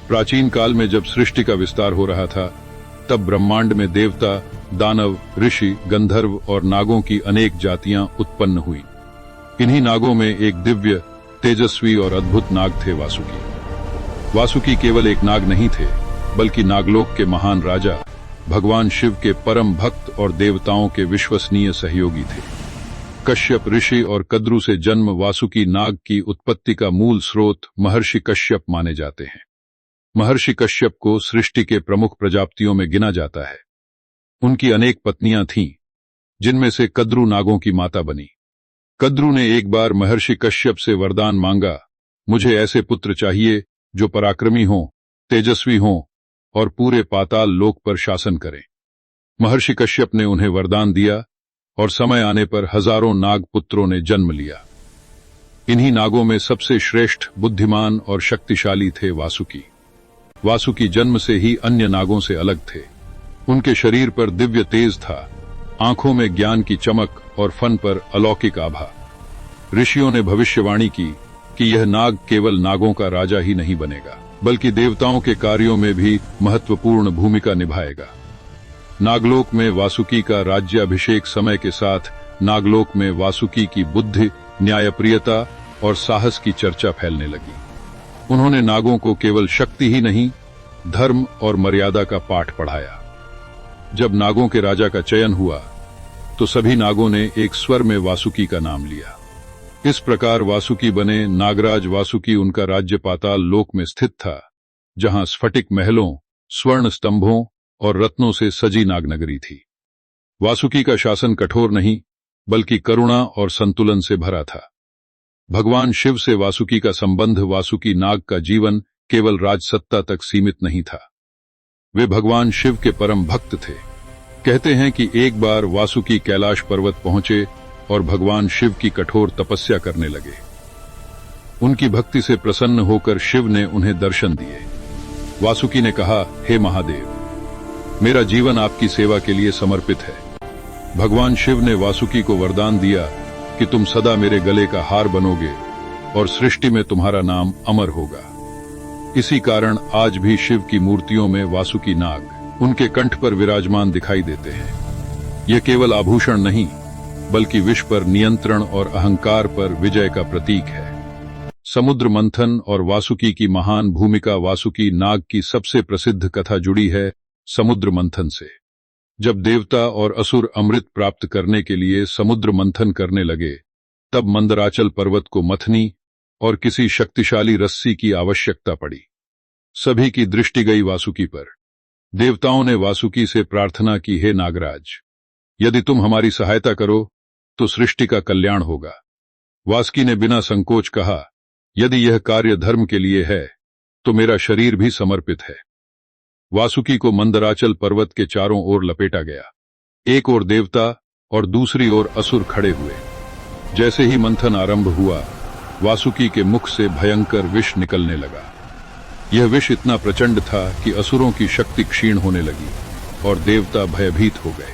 प्राचीन काल में जब सृष्टि का विस्तार हो रहा था, तब ब्रह्मांड में देवता, दानव, ऋषि, गंधर्व और नागों की अनेक जातियां उत्पन्न हुई। इन्हीं नागों में एक दिव्य, तेजस्वी और अद्भुत नाग थे वासुकी। वासुकी केवल एक नाग नहीं थे, बल्कि नागलोक के महान राजा, भगवान शिव के परम भक्त और देवताओं के विश्वसनीय सहयोगी थे। कश्यप ऋषि और कद्रु से जन्म वासुकी नाग की उत्पत्ति का मूल स्रोत महर्षि कश्यप माने जाते हैं। महर्षि कश्यप को सृष्टि के प्रमुख प्रजापतियों में गिना जाता है। उनकी अनेक पत्नियां थीं, जिनमें से कद्रु नागों की माता बनी। कद्रु ने एक बार महर्षि कश्यप से वरदान मांगा, मुझे ऐसे पुत्र चाहिए जो पराक्रमी हों, तेजस्वी हों और पूरे पाताल लोक पर शासन करें। महर्षि कश्यप ने उन्हें वरदान दिया और समय आने पर हजारों नाग पुत्रों ने जन्म लिया। इन्हीं नागों में सबसे श्रेष्ठ, बुद्धिमान और शक्तिशाली थे वासुकी। वासुकी जन्म से ही अन्य नागों से अलग थे। उनके शरीर पर दिव्य तेज था, आंखों में ज्ञान की चमक और फन पर अलौकिक आभा। ऋषियों ने भविष्यवाणी की कि यह नाग केवल नागों का राजा ही नहीं बनेगा, बल्कि देवताओं के कार्यों में भी महत्वपूर्ण भूमिका निभाएगा। नागलोक में वासुकी का राज्याभिषेक समय के साथ नागलोक में वासुकी की बुद्धि, न्यायप्रियता और साहस की चर्चा फैलने लगी। उन्होंने नागों को केवल शक्ति ही नहीं, धर्म और मर्यादा का पाठ पढ़ाया। जब नागों के राजा का चयन हुआ, तो सभी नागों ने एक स्वर में वासुकी का नाम लिया। इस प्रकार वासुकी बने नागराज वासुकी। उनका राज्य पाताल लोक में स्थित था, जहां स्फटिक महलों, स्वर्ण स्तंभों और रत्नों से सजी नागनगरी थी। वासुकी का शासन कठोर नहीं, बल्कि करुणा और संतुलन से भरा था। भगवान शिव से वासुकी का संबंध, वासुकी नाग का जीवन केवल राजसत्ता तक सीमित नहीं था। वे भगवान शिव के परम भक्त थे। कहते हैं कि एक बार वासुकी कैलाश पर्वत पहुंचे और भगवान शिव की कठोर तपस्या करने लगे। उनकी भक्ति से प्रसन्न होकर शिव ने उन्हें दर्शन दिए। वासुकी ने कहा, हे महादेव, मेरा जीवन आपकी सेवा के लिए समर्पित है। भगवान शिव ने वासुकी को वरदान दिया कि तुम सदा मेरे गले का हार बनोगे और सृष्टि में तुम्हारा नाम अमर होगा। इसी कारण आज भी शिव की मूर्तियों में वासुकी नाग उनके कंठ पर विराजमान दिखाई देते हैं। यह केवल आभूषण नहीं, बल्कि विश्व पर नियंत्रण और अहंकार पर विजय का प्रतीक है। समुद्र मंथन और वासुकी की महान भूमिका। वासुकी नाग की सबसे प्रसिद्ध कथा जुड़ी है समुद्र मंथन से। जब देवता और असुर अमृत प्राप्त करने के लिए समुद्र मंथन करने लगे, तब मंदराचल पर्वत को मथनी और किसी शक्तिशाली रस्सी की आवश्यकता पड़ी। सभी की दृष्टि गई वासुकी पर। देवताओं ने वासुकी से प्रार्थना की, हे नागराज, यदि तुम हमारी सहायता करो तो सृष्टि का कल्याण होगा। वासुकी ने बिना संकोच कहा, यदि यह कार्य धर्म के लिए है तो मेरा शरीर भी समर्पित है। वासुकी को मंदराचल पर्वत के चारों ओर लपेटा गया। एक ओर देवता और दूसरी ओर असुर खड़े हुए। जैसे ही मंथन आरंभ हुआ, वासुकी के मुख से भयंकर विष निकलने लगा। यह विष इतना प्रचंड था कि असुरों की शक्ति क्षीण होने लगी और देवता भयभीत हो गए।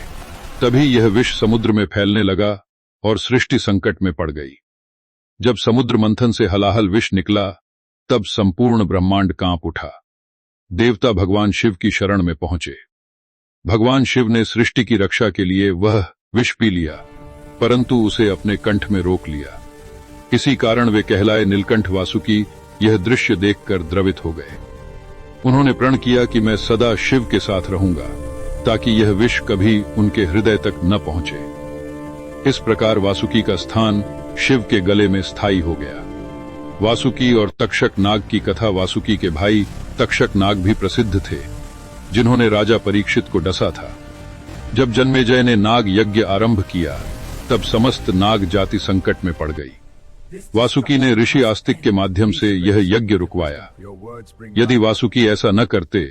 तभी यह विष समुद्र में फैलने लगा और सृष्टि संकट में पड़ गई। जब समुद्र मंथन से हलाहल विष निकला, तब संपूर्ण ब्रह्मांड कांप उठा। देवता भगवान शिव की शरण में पहुंचे। भगवान शिव ने सृष्टि की रक्षा के लिए वह विष पी लिया, परंतु उसे अपने कंठ में रोक लिया। इसी कारण वे कहलाए नीलकंठ। वासुकी यह दृश्य देखकर द्रवित हो गए। उन्होंने प्रण किया कि मैं सदा शिव के साथ रहूंगा, ताकि यह विष कभी उनके हृदय तक न पहुंचे। इस प्रकार वासुकी का स्थान शिव के गले में स्थायी हो गया। वासुकी और तक्षक नाग की कथा। वासुकी के भाई तक्षक नाग भी प्रसिद्ध थे, जिन्होंने राजा परीक्षित को डसा था। जब जन्मेजय ने नाग यज्ञ आरंभ किया, तब समस्त नाग जाति संकट में पड़ गई। वासुकी ने ऋषि आस्तिक के माध्यम से यह यज्ञ रुकवाया। यदि वासुकी ऐसा न करते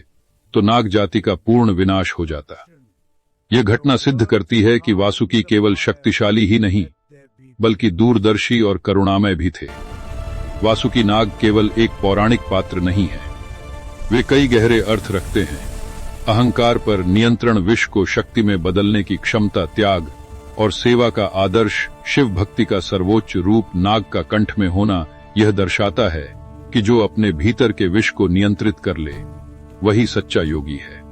तो नाग जाति का पूर्ण विनाश हो जाता। यह घटना सिद्ध करती है कि वासुकी केवल शक्तिशाली ही नहीं, बल्कि दूरदर्शी और करुणामय भी थे। वासुकी नाग केवल एक पौराणिक पात्र नहीं है, वे कई गहरे अर्थ रखते हैं। अहंकार पर नियंत्रण, विष को शक्ति में बदलने की क्षमता, त्याग और सेवा का आदर्श। शिव भक्ति का सर्वोच्च रूप नाग का कंठ में होना यह दर्शाता है कि जो अपने भीतर के विष को नियंत्रित कर ले वही सच्चा योगी है।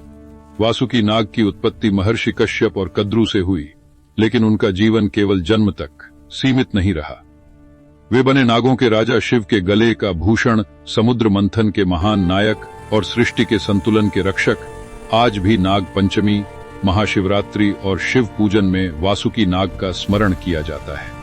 वासुकी नाग की उत्पत्ति महर्षि कश्यप और कद्रू से हुई, लेकिन उनका जीवन केवल जन्म तक सीमित नहीं रहा। वे बने नागों के राजा, शिव के गले का भूषण, समुद्र मंथन के महान नायक और सृष्टि के संतुलन के रक्षक। आज भी नाग पंचमी, महाशिवरात्रि और शिव पूजन में वासुकी नाग का स्मरण किया जाता है।